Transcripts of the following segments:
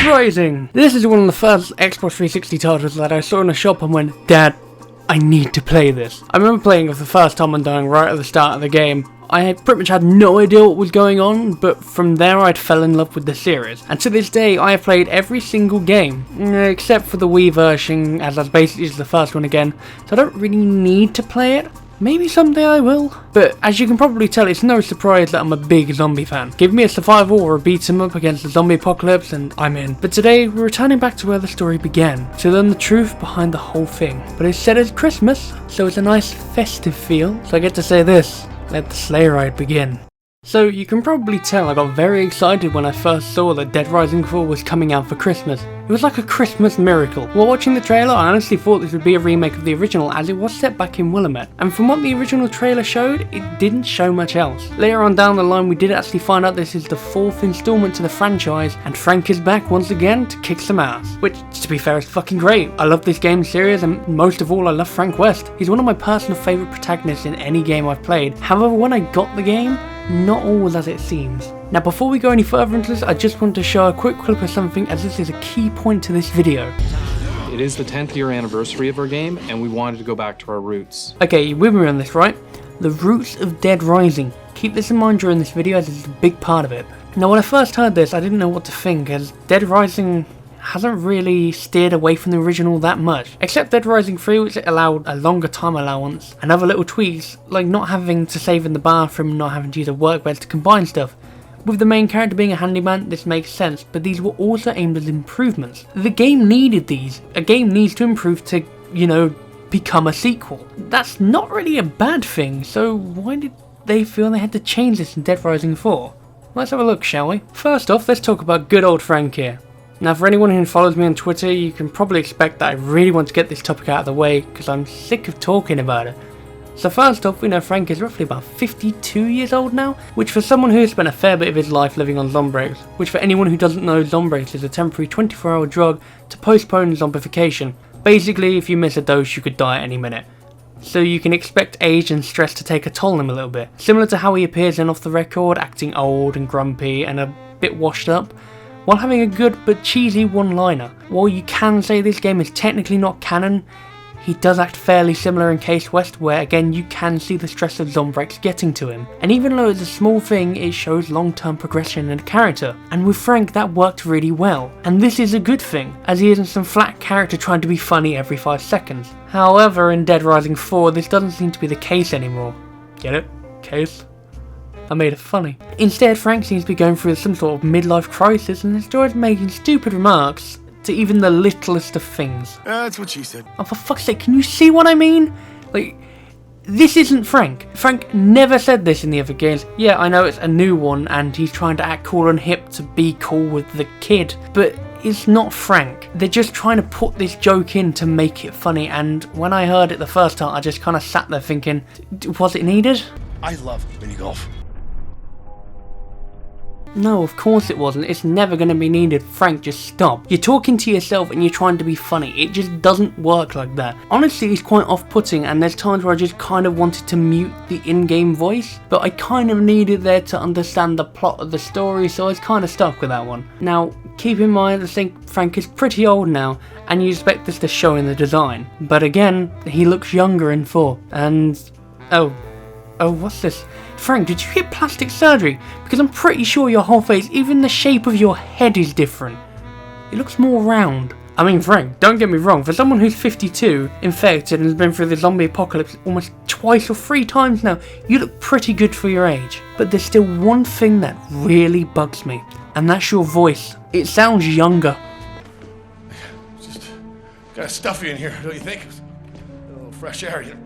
Rising! This is one of the first Xbox 360 titles that I saw in a shop and went, Dad, I need to play this. I remember playing it for the first time and dying right at the start of the game. I had pretty much had no idea what was going on, but from there I'd fell in love with the series. And to this day I have played every single game, except for the Wii version, as that's basically just the first one again, so I don't really need to play it. Maybe someday I will. But as you can probably tell, it's no surprise that I'm a big zombie fan. Give me a survival or a beat 'em up against the zombie apocalypse and I'm in. But today we're returning back to where the story began, to learn the truth behind the whole thing. But it's set as Christmas, so it's a nice festive feel. So I get to say this, let the sleigh ride begin. So you can probably tell I got very excited when I first saw that Dead Rising 4 was coming out for Christmas. It was like a Christmas miracle. While watching the trailer, I honestly thought this would be a remake of the original, as it was set back in Willamette. And from what the original trailer showed, it didn't show much else. Later on down the line, we did actually find out this is the 4th installment to the franchise, and Frank is back once again to kick some ass. Which, to be fair, is fucking great. I love this game series, and most of all, I love Frank West. He's one of my personal favourite protagonists in any game I've played. However, when I got the game, not all was as it seems. Now before we go any further into this, I just want to show a quick clip of something, as this is a key point to this video. It is the 10th year anniversary of our game, and we wanted to go back to our roots. Okay, you're with me on this, right? The roots of Dead Rising. Keep this in mind during this video, as it's a big part of it. Now when I first heard this, I didn't know what to think, as Dead Rising hasn't really steered away from the original that much, except Dead Rising 3, which allowed a longer time allowance and other little tweaks, like not having to save in the bathroom, not having to use a workbench to combine stuff. With the main character being a handyman, this makes sense, but these were also aimed as improvements. The game needed these. A game needs to improve to, you know, become a sequel. That's not really a bad thing, so why did they feel they had to change this in Dead Rising 4? Let's have a look, shall we? First off, let's talk about good old Frank here. Now for anyone who follows me on Twitter, you can probably expect that I really want to get this topic out of the way, because I'm sick of talking about it. So first off, we know Frank is roughly about 52 years old now, which for someone who has spent a fair bit of his life living on Zombrace, which for anyone who doesn't know, Zombrace is a temporary 24-hour drug to postpone zombification. Basically, if you miss a dose, you could die at any minute. So you can expect age and stress to take a toll on him a little bit. Similar to how he appears in Off the Record, acting old and grumpy and a bit washed up, while having a good but cheesy one-liner. While you can say this game is technically not canon, he does act fairly similar in Case West, where again you can see the stress of Zombrex getting to him. And even though it's a small thing, it shows long-term progression in the character. And with Frank, that worked really well. And this is a good thing, as he isn't some flat character trying to be funny every 5 seconds. However, in Dead Rising 4, this doesn't seem to be the case anymore. Get it? Case? I made it funny. Instead, Frank seems to be going through some sort of midlife crisis and enjoys making stupid remarks to even the littlest of things. That's what she said. Oh, for fuck's sake, can you see what I mean? Like, this isn't Frank. Frank never said this in the other games. Yeah, I know it's a new one and he's trying to act cool and hip to be cool with the kid, but it's not Frank. They're just trying to put this joke in to make it funny, and when I heard it the first time, I just kind of sat there thinking, was it needed? I love mini golf. No, of course it wasn't. It's never going to be needed. Frank, just stop. You're talking to yourself and you're trying to be funny. It just doesn't work like that. Honestly, it's quite off-putting, and there's times where I just kind of wanted to mute the in-game voice, but I kind of needed there to understand the plot of the story, so I was kind of stuck with that one. Now, keep in mind, I think Frank is pretty old now, and you expect this to show in the design. But again, he looks younger in 4, and... Oh, what's this? Frank, did you get plastic surgery? Because I'm pretty sure your whole face, even the shape of your head is different. It looks more round. I mean, Frank, don't get me wrong, for someone who's 52, infected and has been through the zombie apocalypse almost twice or 3 times now, you look pretty good for your age. But there's still one thing that really bugs me, and that's your voice. It sounds younger. Just kind of stuffy in here, don't you think? A little fresh air, you know.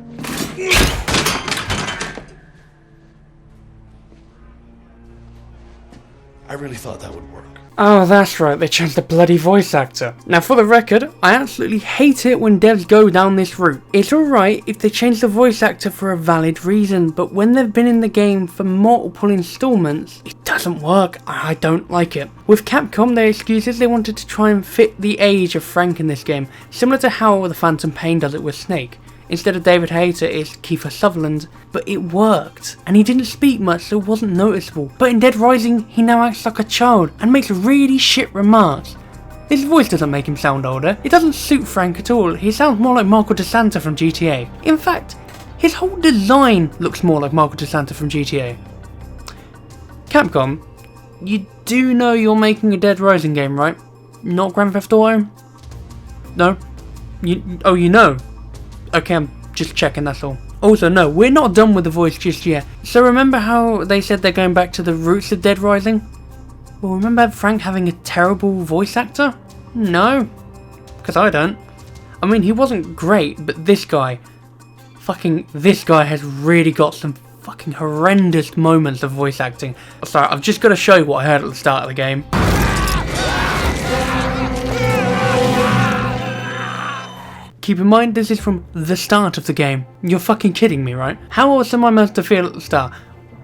I really thought that would work. Oh, that's right, they changed the bloody voice actor. Now for the record, I absolutely hate it when devs go down this route. It's alright if they change the voice actor for a valid reason, but when they've been in the game for multiple installments, it doesn't work. I don't like it. With Capcom, their excuse is they wanted to try and fit the age of Frank in this game, similar to how the Phantom Pain does it with Snake. Instead of David Hayter, it's Kiefer Sutherland, but it worked. And he didn't speak much, so it wasn't noticeable. But in Dead Rising, he now acts like a child and makes really shit remarks. His voice doesn't make him sound older. It doesn't suit Frank at all. He sounds more like Michael DeSanta from GTA. In fact, his whole design looks more like Michael DeSanta from GTA. Capcom, you do know you're making a Dead Rising game, right? Not Grand Theft Auto? No? You know? Okay, I'm just checking, that's all. Also, no, we're not done with the voice just yet. So remember how they said they're going back to the roots of Dead Rising? Well, remember Frank having a terrible voice actor? No. Because I don't. I mean, he wasn't great, but this guy has really got some fucking horrendous moments of voice acting. Sorry, I've just got to show you what I heard at the start of the game. Keep in mind, this is from the start of the game. You're fucking kidding me, right? How else am I meant to feel at the start?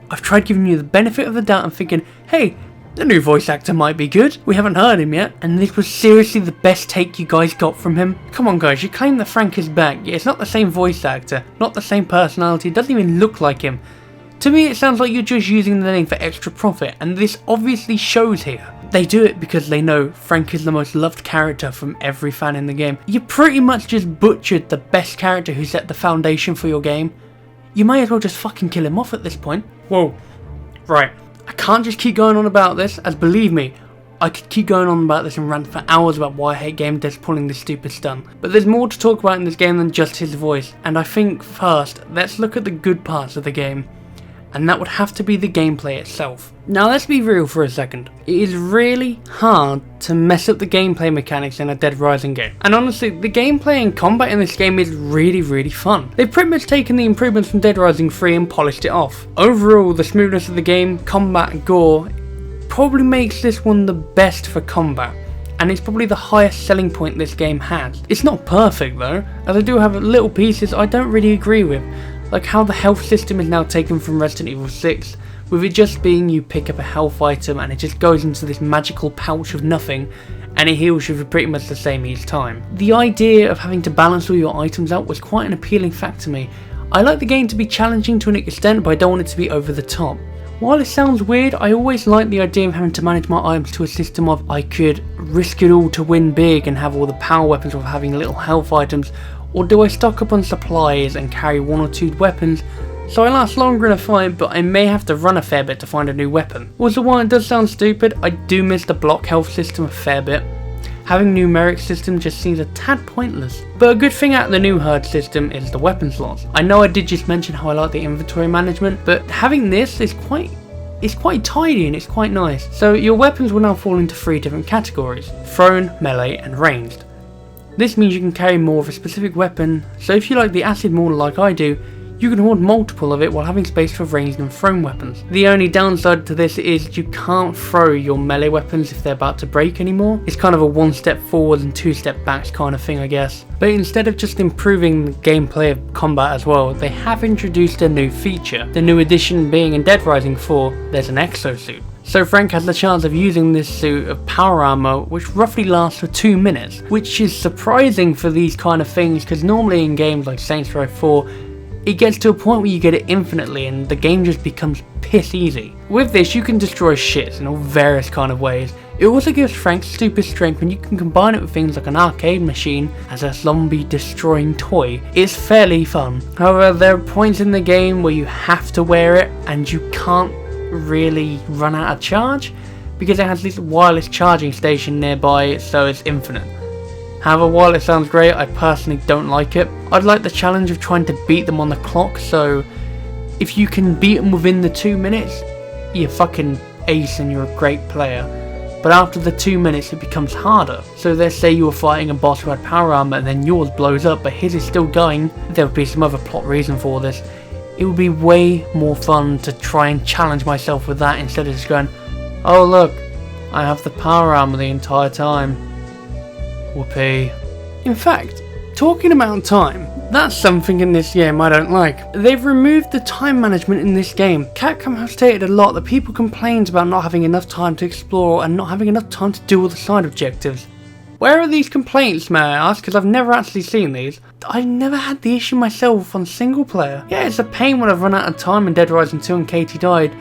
I've tried giving you the benefit of the doubt and thinking, hey, the new voice actor might be good. We haven't heard him yet, and this was seriously the best take you guys got from him. Come on guys, you claim that Frank is back, yet it's not the same voice actor, not the same personality, doesn't even look like him. To me it sounds like you're just using the name for extra profit, and this obviously shows here. They do it because they know Frank is the most loved character from every fan in the game. You pretty much just butchered the best character who set the foundation for your game. You may as well just fucking kill him off at this point. Whoa. Right. I can't just keep going on about this, as believe me, I could keep going on about this and rant for hours about why I hate game devs pulling this stupid stunt. But there's more to talk about in this game than just his voice, and I think first, let's look at the good parts of the game. And that would have to be the gameplay itself. Now let's be real for a second. It is really hard to mess up the gameplay mechanics in a Dead Rising game. And honestly, the gameplay and combat in this game is really fun. They've pretty much taken the improvements from Dead Rising 3 and polished it off. Overall, the smoothness of the game, combat and gore, probably makes this one the best for combat. And it's probably the highest selling point this game has. It's not perfect though, as I do have little pieces I don't really agree with. Like how the health system is now taken from Resident Evil 6, with it just being you pick up a health item and it just goes into this magical pouch of nothing and it heals you for pretty much the same each time. The idea of having to balance all your items out was quite an appealing fact to me. I like the game to be challenging to an extent, but I don't want it to be over the top. While it sounds weird, I always like the idea of having to manage my items to a system of I could risk it all to win big and have all the power weapons while having little health items, or do I stock up on supplies and carry 1 or 2 weapons so I last longer in a fight, but I may have to run a fair bit to find a new weapon. Also, while it does sound stupid, I do miss the block health system a fair bit. Having numeric system just seems a tad pointless. But a good thing out of the new herd system is the weapon slots. I know I did just mention how I like the inventory management, but having this is quite tidy and it's quite nice. So your weapons will now fall into 3 different categories: thrown, melee and ranged. This means you can carry more of a specific weapon, so if you like the acid more like I do, you can hoard multiple of it while having space for ranged and thrown weapons. The only downside to this is you can't throw your melee weapons if they're about to break anymore. It's kind of a 1 step forward and 2 step backs kind of thing, I guess. But instead of just improving the gameplay of combat as well, they have introduced a new feature. The new addition being in Dead Rising 4, there's an exosuit. So Frank has the chance of using this suit of power armor, which roughly lasts for 2 minutes, which is surprising for these kind of things, because normally in games like Saints Row 4, it gets to a point where you get it infinitely and the game just becomes piss easy. With this, you can destroy shit in all various kind of ways. It also gives Frank super strength when you can combine it with things like an arcade machine as a zombie destroying toy. It's fairly fun. However, there are points in the game where you have to wear it and you can't really run out of charge because it has this wireless charging station nearby, so it's infinite. However, while it sounds great, I personally don't like it. I'd like the challenge of trying to beat them on the clock, so if you can beat them within the 2 minutes, you're fucking ace and you're a great player. But after the 2 minutes it becomes harder. So let's say you were fighting a boss who had power armor and then yours blows up but his is still going, there would be some other plot reason for this. It would be way more fun to try and challenge myself with that instead of just going, oh look, I have the power armor the entire time. Whoopee. In fact, talking about time, that's something in this game I don't like. They've removed the time management in this game. Capcom have stated a lot that people complained about not having enough time to explore and not having enough time to do all the side objectives. Where are these complaints, may I ask, because I've never actually seen these. I've never had the issue myself on single player. Yeah, it's a pain when I've run out of time in Dead Rising 2 and Katie died,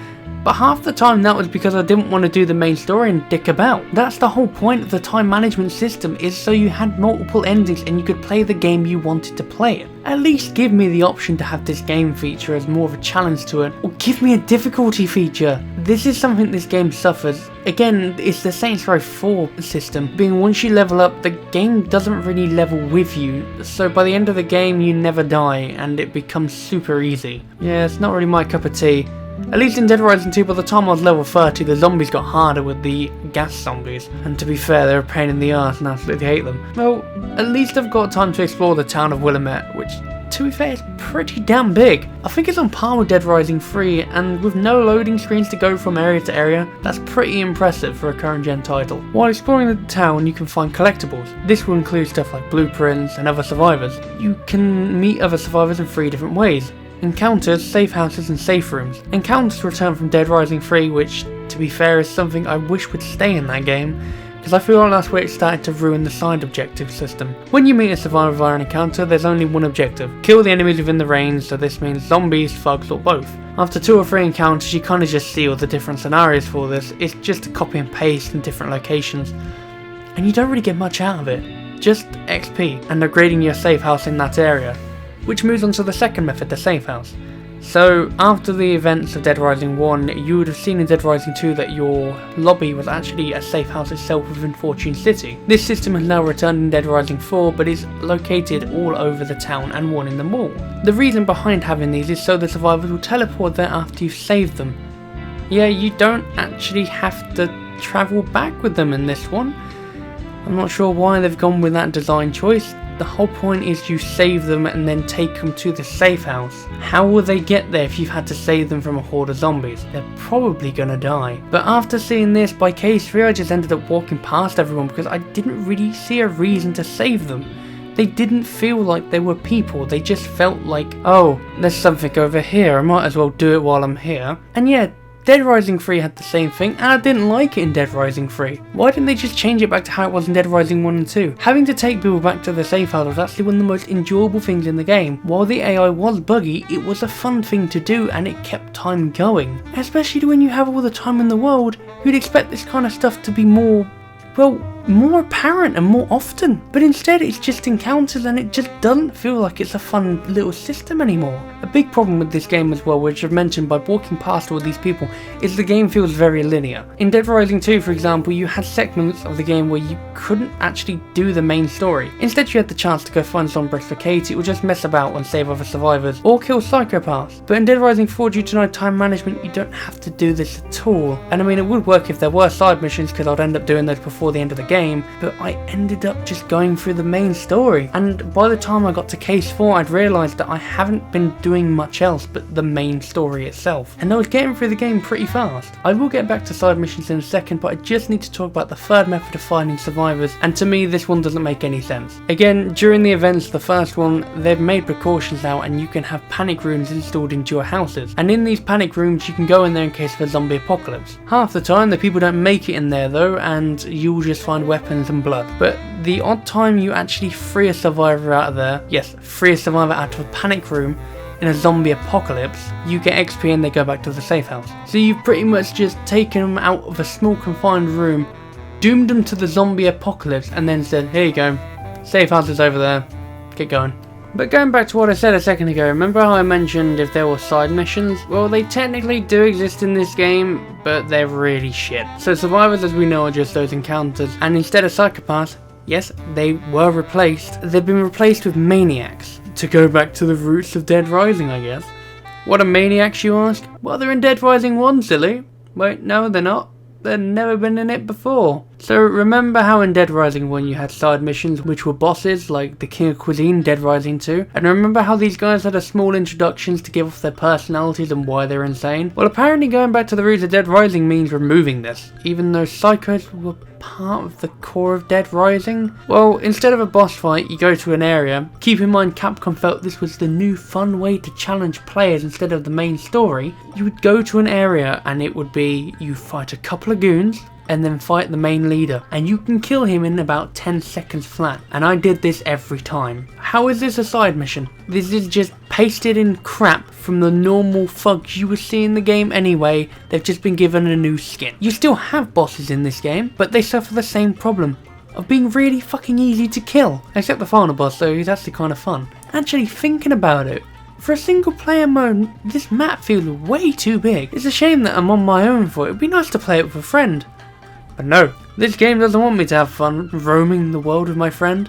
but half the time that was because I didn't want to do the main story and dick about. That's the whole point of the time management system, is so you had multiple endings and you could play the game you wanted to play it. At least give me the option to have this game feature as more of a challenge to it, or give me a difficulty feature. This is something this game suffers. Again, it's the Saints Row 4 system, being once you level up, the game doesn't really level with you, so by the end of the game you never die and it becomes super easy. Yeah, it's not really my cup of tea. At least in Dead Rising 2, by the time I was level 30, the zombies got harder with the gas zombies. And to be fair, they're a pain in the arse and I absolutely hate them. Well, at least I've got time to explore the town of Willamette, which, to be fair, is pretty damn big. I think it's on par with Dead Rising 3, and with no loading screens to go from area to area, that's pretty impressive for a current gen title. While exploring the town, you can find collectibles. This will include stuff like blueprints and other survivors. You can meet other survivors in 3 different ways. Encounters, safe houses and safe rooms. Encounters return from Dead Rising 3, which, to be fair, is something I wish would stay in that game, because I feel like that's where it started to ruin the side objective system. When you meet a survivor via an encounter, there's only one objective: kill the enemies within the range, so this means zombies, thugs or both. After 2 or 3 encounters, you kinda just see all the different scenarios for this. It's just a copy and paste in different locations, and you don't really get much out of it. Just XP, and upgrading your safe house in that area. Which moves on to the second method, the safe house. So, after the events of Dead Rising 1, you would have seen in Dead Rising 2 that your lobby was actually a safe house itself within Fortune City. This system has now returned in Dead Rising 4, but is located all over the town and one in the mall. The reason behind having these is so the survivors will teleport there after you've saved them. Yeah, you don't actually have to travel back with them in this one. I'm not sure why they've gone with that design choice. The whole point is you save them and then take them to the safe house. How will they get there if you've had to save them from a horde of zombies? They're probably gonna die. But after seeing this, by case 3 I just ended up walking past everyone because I didn't really see a reason to save them. They didn't feel like they were people, they just felt like, oh, there's something over here, I might as well do it while I'm here. And yeah, Dead Rising 3 had the same thing, and I didn't like it in Dead Rising 3. Why didn't they just change it back to how it was in Dead Rising 1 and 2? Having to take people back to the safe house was actually one of the most enjoyable things in the game. While the AI was buggy, it was a fun thing to do and it kept time going. Especially when you have all the time in the world, you'd expect this kind of stuff to be more, well, more apparent and more often. But instead it's just encounters and it just doesn't feel like it's a fun little system anymore. A big problem with this game as well, which I've mentioned by walking past all these people, is the game feels very linear. In Dead Rising 2 for example, you had segments of the game where you couldn't actually do the main story. Instead you had the chance to go find some bricks for Katie or just mess about and save other survivors or kill psychopaths. But in Dead Rising 4, due to no time management, you don't have to do this at all. And I mean, it would work if there were side missions because I'd end up doing those before the end of the game, but I ended up just going through the main story. And by the time I got to case 4, I'd realised that I haven't been doing much else but the main story itself. And I was getting through the game pretty fast. I will get back to side missions in a second, but I just need to talk about the third method of finding survivors, and to me this one doesn't make any sense. Again, during the events of the first one, they've made precautions now and you can have panic rooms installed into your houses. And in these panic rooms you can go in there in case of a zombie apocalypse. Half the time the people don't make it in there though, and you'll just find weapons and blood. But the odd time you actually free a survivor out of there, yes, free a survivor out of a panic room in a zombie apocalypse, you get XP and they go back to the safe house. So you've pretty much just taken them out of a small confined room, doomed them to the zombie apocalypse, and then said, here you go, safe house is over there, get going. But going back to what I said a second ago, remember how I mentioned if there were side missions? Well, they technically do exist in this game, but they're really shit. So survivors, as we know, are just those encounters, and instead of psychopaths, yes, they were replaced, they've been replaced with maniacs. To go back to the roots of Dead Rising, I guess. What are maniacs, you ask? Well, they're in Dead Rising 1, silly. Wait, no, they're not. They've never been in it before. So remember how in Dead Rising 1 you had side missions which were bosses like the King of Cuisine, Dead Rising 2? And remember how these guys had a small introductions to give off their personalities and why they're insane? Well, apparently going back to the roots of Dead Rising means removing this, even though psychos were part of the core of Dead Rising. Well, instead of a boss fight, you go to an area. Keep in mind Capcom felt this was the new fun way to challenge players instead of the main story. You would go to an area and it would be you fight a couple of goons and then fight the main leader, and you can kill him in about 10 seconds flat, and I did this every time. How is this a side mission? This is just pasted in crap from the normal thugs you would see in the game anyway. They've just been given a new skin. You still have bosses in this game, but they suffer the same problem of being really fucking easy to kill. Except the final boss, though, he's actually kind of fun. Actually thinking about it, for a single player mode, this map feels way too big. It's a shame that I'm on my own for it. It'd be nice to play it with a friend. But no, this game doesn't want me to have fun roaming the world with my friend.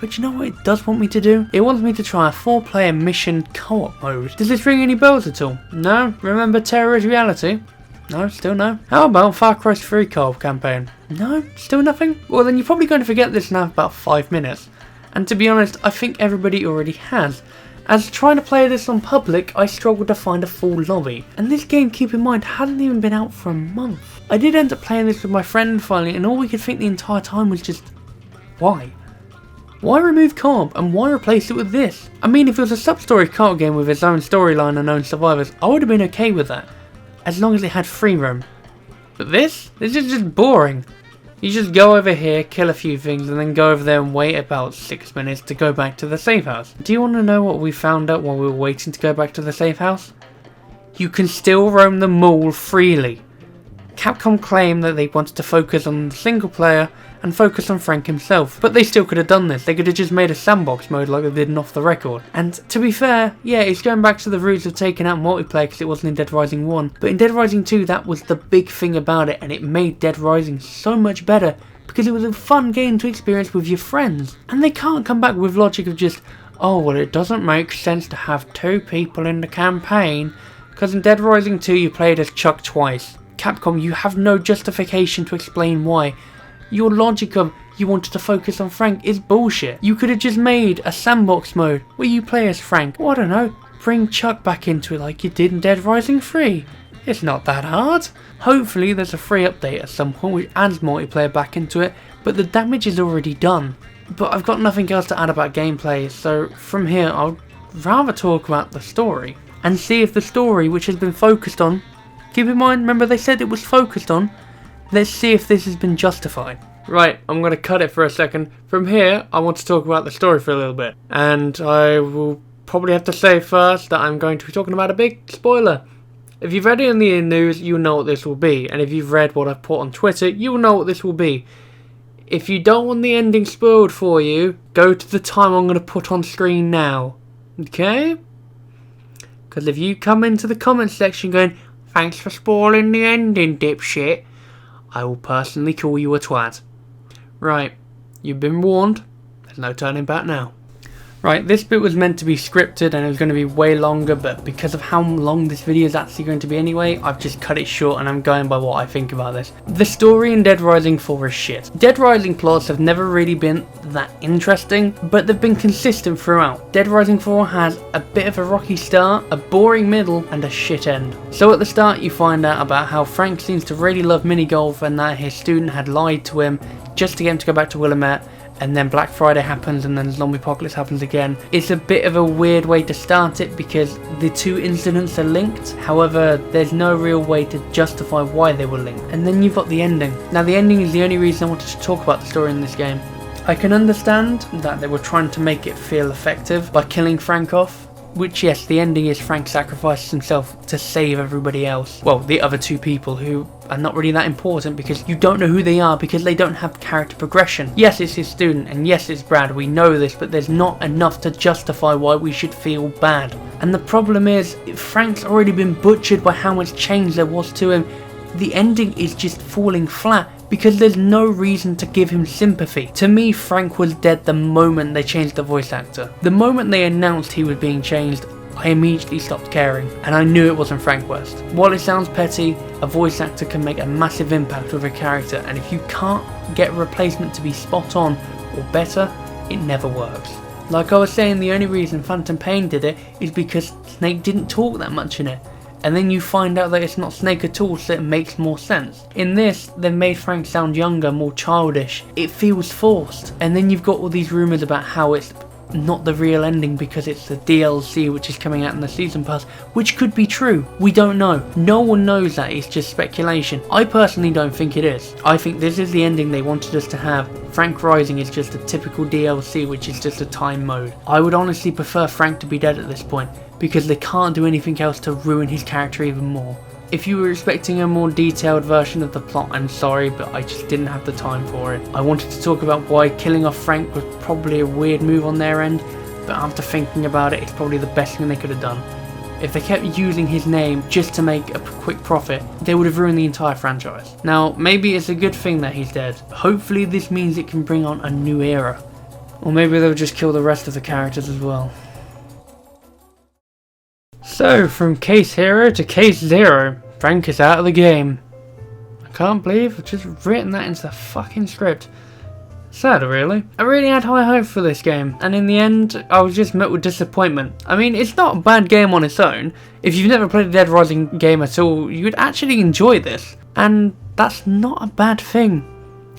But you know what it does want me to do? It wants me to try a 4-player mission co-op mode. Does this ring any bells at all? No? Remember Terror is Reality? No? Still no? How about Far Cry 3 co-op campaign? No? Still nothing? Well then you're probably going to forget this now about 5 minutes. And to be honest, I think everybody already has. As trying to play this on public, I struggled to find a full lobby. And this game, keep in mind, hadn't even been out for a month. I did end up playing this with my friend finally, and all we could think the entire time was just, why? Why remove co-op and why replace it with this? I mean, if it was a sub-story co-op game with its own storyline and own survivors, I would have been okay with that. As long as it had free roam. But this is just boring. You just go over here, kill a few things, and then go over there and wait about 6 minutes to go back to the safe house. Do you want to know what we found out while we were waiting to go back to the safe house? You can still roam the mall freely. Capcom claimed that they wanted to focus on the single player and focus on Frank himself, but they still could have done this. They could have just made a sandbox mode like they did in Off the Record. And to be fair, yeah, it's going back to the roots of taking out multiplayer because it wasn't in Dead Rising 1, but in Dead Rising 2 that was the big thing about it, and it made Dead Rising so much better because it was a fun game to experience with your friends. And they can't come back with logic of just, oh well, it doesn't make sense to have 2 people in the campaign because in Dead Rising 2 you played as Chuck twice. Capcom, you have no justification to explain why. Your logic of you wanted to focus on Frank is bullshit. You could have just made a sandbox mode where you play as Frank. Or I don't know, bring Chuck back into it like you did in Dead Rising 3. It's not that hard. Hopefully there's a free update at some point which adds multiplayer back into it, but the damage is already done. But I've got nothing else to add about gameplay, so from here I'll rather talk about the story and see if the story which has been focused on, keep in mind, remember they said it was focused on, let's see if this has been justified. Right, I'm going to cut it for a second. From here, I want to talk about the story for a little bit. And I will probably have to say first that I'm going to be talking about a big spoiler. If you've read it in the news, you'll know what this will be. And if you've read what I've put on Twitter, you'll know what this will be. If you don't want the ending spoiled for you, go to the time I'm going to put on screen now. Okay? Because if you come into the comment section going, thanks for spoiling the ending, dipshit, I will personally call you a twat. Right, you've been warned. There's no turning back now. Right, this bit was meant to be scripted and it was going to be way longer, but because of how long this video is actually going to be anyway, I've just cut it short and I'm going by what I think about this. The story in Dead Rising 4 is shit. Dead Rising plots have never really been that interesting, but they've been consistent throughout. Dead Rising 4 has a bit of a rocky start, a boring middle, and a shit end. So at the start you find out about how Frank seems to really love minigolf and that his student had lied to him just to get him to go back to Willamette. And then Black Friday happens and then Zombie Apocalypse happens again. It's a bit of a weird way to start it because the two incidents are linked. However, there's no real way to justify why they were linked. And then you've got the ending. Now the ending is the only reason I wanted to talk about the story in this game. I can understand that they were trying to make it feel effective by killing Frank off. Which, yes, the ending is Frank sacrifices himself to save everybody else. Well, the other 2 people who are not really that important because you don't know who they are because they don't have character progression. Yes, it's his student and yes, it's Brad, we know this, but there's not enough to justify why we should feel bad. And the problem is, Frank's already been butchered by how much change there was to him. The ending is just falling flat because there's no reason to give him sympathy. To me, Frank was dead the moment they changed the voice actor. The moment they announced he was being changed, I immediately stopped caring, and I knew it wasn't Frank West. While it sounds petty, a voice actor can make a massive impact with a character, and if you can't get a replacement to be spot on or better, it never works. Like I was saying, the only reason Phantom Pain did it is because Snake didn't talk that much in it. And then you find out that it's not Snake at all, so it makes more sense. In this, they've made Frank sound younger, more childish. It feels forced. And then you've got all these rumours about how it's not the real ending because it's the DLC which is coming out in the season pass, which could be true. We don't know. No one knows that. It's just speculation. I personally don't think it is. I think this is the ending they wanted us to have. Frank Rising is just a typical DLC, which is just a time mode. I would honestly prefer Frank to be dead at this point, because they can't do anything else to ruin his character even more. If you were expecting a more detailed version of the plot, I'm sorry, but I just didn't have the time for it. I wanted to talk about why killing off Frank was probably a weird move on their end, but after thinking about it, it's probably the best thing they could have done. If they kept using his name just to make a quick profit, they would have ruined the entire franchise. Now, maybe it's a good thing that he's dead. Hopefully this means it can bring on a new era. Or maybe they'll just kill the rest of the characters as well. So, from case hero to case zero, Frank is out of the game. I can't believe I've just written that into the fucking script. Sad, really. I really had high hopes for this game, and in the end, I was just met with disappointment. I mean, it's not a bad game on its own. If you've never played a Dead Rising game at all, you would actually enjoy this. And that's not a bad thing.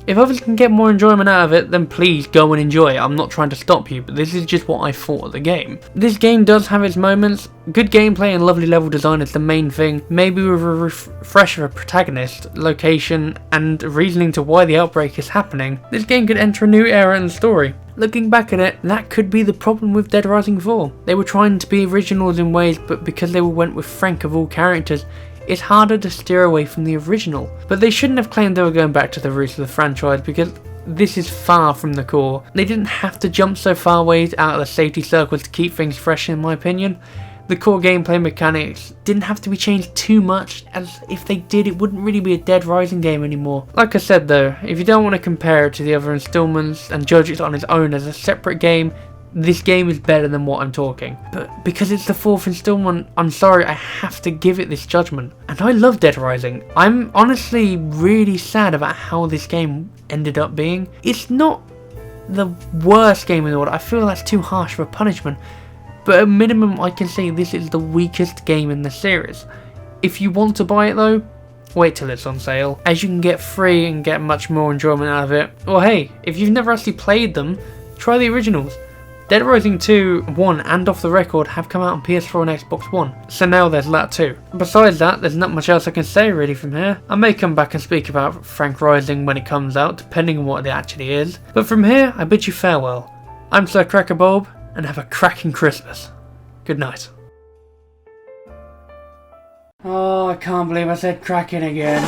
If others can get more enjoyment out of it, then please go and enjoy it. I'm not trying to stop you, but this is just what I thought of the game. This game does have its moments. Good gameplay and lovely level design is the main thing. Maybe with a refresh of a protagonist, location, and reasoning to why the outbreak is happening, this game could enter a new era in the story. Looking back at it, that could be the problem with Dead Rising 4. They were trying to be originals in ways, but because they went with Frank of all characters, it's harder to steer away from the original. But they shouldn't have claimed they were going back to the roots of the franchise, because this is far from the core. They didn't have to jump so far ways out of the safety circles to keep things fresh, in my opinion. The core gameplay mechanics didn't have to be changed too much, as if they did, it wouldn't really be a Dead Rising game anymore. Like I said though, if you don't want to compare it to the other installments and judge it on its own as a separate game, this game is better than what I'm talking. But because it's the fourth installment, I'm sorry, I have to give it this judgment. And I love Dead Rising. I'm honestly really sad about how this game ended up being. It's not the worst game in the world. I feel that's too harsh of a punishment. But at minimum, I can say this is the weakest game in the series. If you want to buy it though, wait till it's on sale, as you can get free and get much more enjoyment out of it. Or hey, if you've never actually played them, try the originals. Dead Rising 2, 1 and Off the Record have come out on PS4 and Xbox One, so now there's that too. Besides that, there's not much else I can say really from here. I may come back and speak about Frank Rising when it comes out, depending on what it actually is. But from here, I bid you farewell. I'm Sir Crackerbulb, and have a cracking Christmas. Good night. Oh, I can't believe I said cracking again.